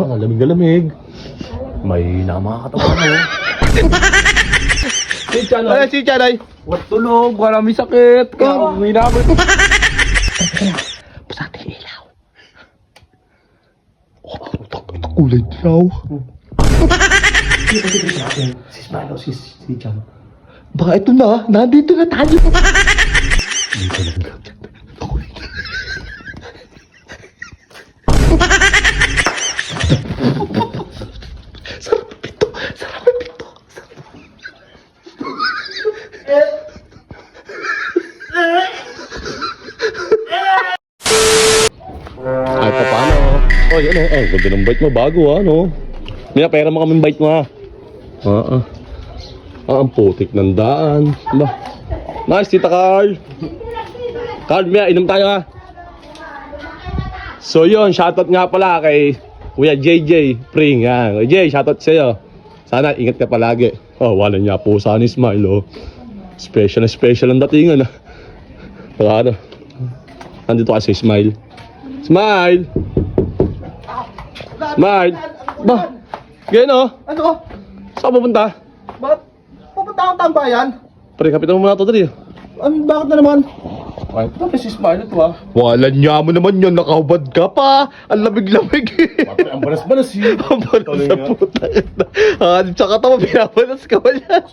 ang lamig na lamig. May nakakatawa mo. Si Chanay. Ay, si Chanay. What tulog? Maraming sakit. May nakakot. Pasate ilaw. Oh, kulay dilaw. Si Smilo, si Chan. Baka ito na, nandito na tayo. Dito lang. Sarap pito, sarap pito. Ay, paano? Oh, yan oh. Ganda ng bite mo. Bago ano. May pera mo kaming bite mo ha. Ang putik ng daan. Ba? Nice, Tita Carl. Carl, Mia, inom tayo ha. So yun, shoutout nga pala kay Kuya JJ Pring. Kuya Jay, shoutout sa'yo. Sana ingat ka palagi. Oh, wala niya po sa ni Smile oh. Special na special ang datingan ah. Baka ano. Nandito kasi Smile. Smile! Smile! Ba? Ganyan oh. Ano? Saan pupunta? Bakit? Pupunta akong tambayan? Pre, kapitan mo muna ito dali. Bakit na naman? Ay, ito si Smile ito ah. Wala niya mo naman yun, nakahubad ka pa. Ang lamig-lamig. Ang balas-balas eh. Ang balas sa puta. Tsaka tama, pinabalas ka ba yan?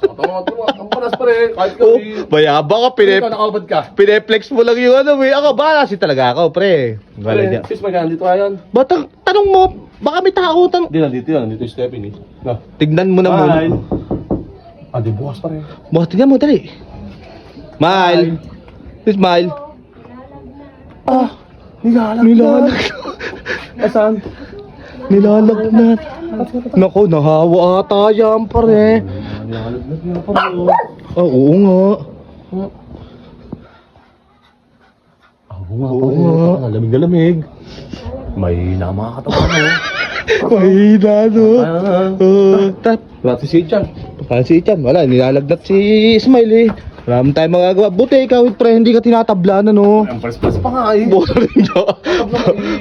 Ang balas pre. Kahit Oh, mayaba ka, ikaw nakabad ka. pineflex mo lang yung ano, eh. Ako ba? Kasi talaga ako, pre. Wala niya. Si Smile, nandito ka yan. Ba't tanong mo, baka may tao. Hindi, nandito yan. Nandito yung Stephanie. Na. Tignan mo na muna. Smile. Ah, di bukas pa rin. Bukas, tignan mo, dali. Smile. Smile. Ah, nilalag. Asan? Nilalagnat. Nako, nahawa ata yan, pare. Nilalagnat nga pa rin. Oo nga. Oo nga. Ang lamig na lamig. May nakakatawa mo. Mahina, no? Wala si Chan. Kasi Chan, wala, nilalagnat si Smile eh. Marami tayong magagawa. Buti ikaw, pre, hindi ka tinatablan, ano? Ang first pa nga eh. Boring nyo.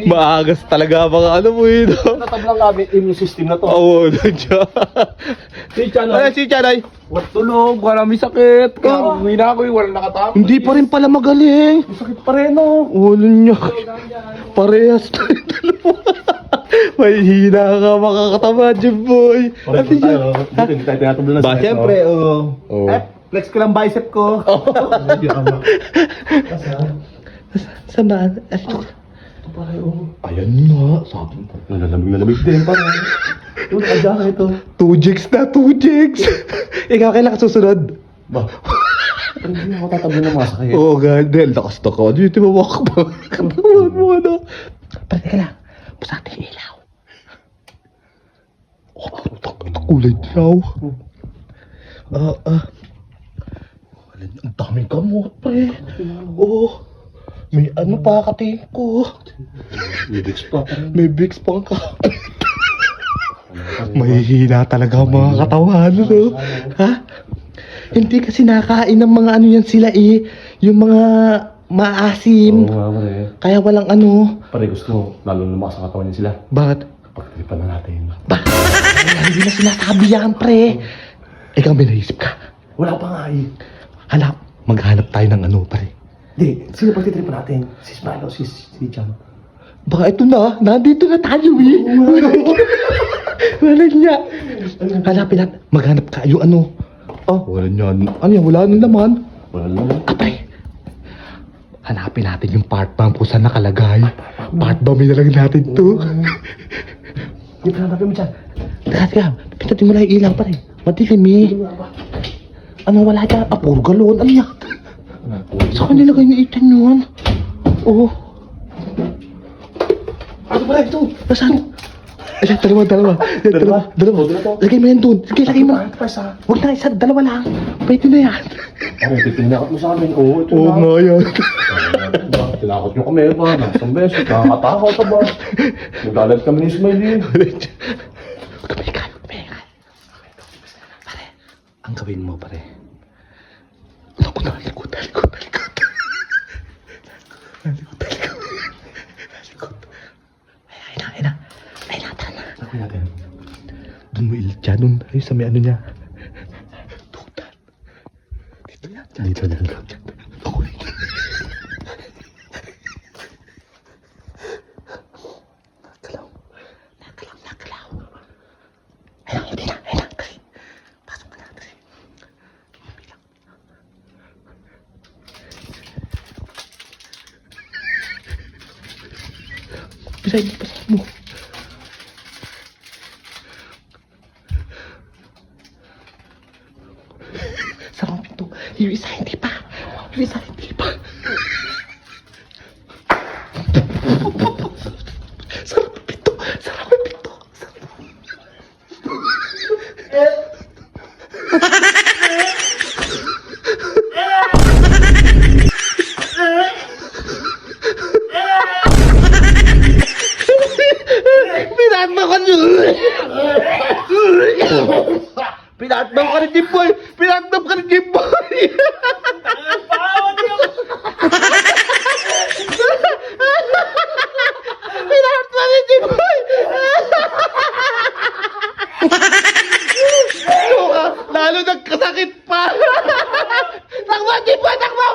Maagas talaga mga ano mo eh, no? Natablang kami immune system na to. Oo, nandiyo. Si Chan Ay, si Chanay. What tulog? Maraming sakit. Uwi na ako eh. Walang nakatapos. Hindi pa rin pala magaling. May sakit pa rin oh. Ulo niya. Parehas tayo dalawa. May hina ka makakatama, Jim boy. Ate tayo. Dito hindi tayo tinatablan na Ba, siyempre, oo. Oo. Flex ko lang bicep ko. Saan ba? Ito pare, oh. Ayan nga. Sabi mo. Nalalamig din pa rin. Yung nakadya ito. 2 jigs na, 2 jigs. Ikaw kailan ka susunod? Ba? Hindi ako tatablan ng mga sakit. Oo, Gandel. Lakas na ka. Dito mawak ba? Katawan mo, ano? Pare, teka lang. Pasate ilaw. Oh, kulay dilaw. Ang daming gamot, pre. Oo. May ano pa kating ko. Ibig pa. May Vicks pang ka. Mahihina talaga ang mga katawan, no? Ha? Hindi kasi nakain ng mga ano yan sila eh. Yung mga maasim. Oo nga pare. Kaya walang ano. Pare gusto mo, lalo lumakas ang katawan niya sila. Bakit? Pagtripan na natin. Ba? Hindi na sinasabi yan, pre. Ikaw may naisip ka. Wala pa nga eh. Hanap. Maghanap tayo ng ano, pare. Hindi, sino pagtitripan natin? Si Smile o si Chan? Baka ito na. Nandito na tayo eh. Wala niya. Hanapin natin. Maghanap ka. Yung ano. Oh, wala niya. Ano yan? Wala na naman. Wala naman. Kapre. Hanapin natin yung part bomb kung saan nakalagay. Part bomb na lang natin to. Hindi pa hanapin mo dyan. Teka, pintatin mo lang yung ilaw pa rin. Madilim eh. Ano wala dyan? Ah, puro galon. Ano yan? Saan ka nilagay ni Ethan yun? Oo. Ano pala ito? Nasaan? Ay, dalawa. Dalawa? Lagay mo yan doon. Sige, lagay mo. Ito pa isa. Huwag na isa, dalawa lang. Pwede na yan. Ano, titinakot mo sa amin. Oo, ito Oo na. nga yan. Tinakot nyo kami ba? Nasang beses. Nakakatakot ba? Naglalag kami ni Smiley. Kamay ka. Pare, ang gawin mo, pare. Naku, nalikot. Ay na. Ay na, tara na. gagawin natin? Doon mo ilit dyan, doon. Ayun sa may ano niya. Tutan. Dito yan. Dito lang. Ako. Nakalaw. Nakalaw. Ayun, hindi na. Ayun na. Kasi, pasok ka na. Kasi, bilang. Pisahin mo. Sarang pinto. Yung isa hindi pa. Yung isa hindi pa. Sarang pinto. Sarang pinto. Pinatma ka niyo. Pinatma ka ni Jimboy! Pinatma ka ni Jimboy! Pinatma ni Jimboy! Lalo nagkasakit pa! Takbo, Jimboy! Takbo!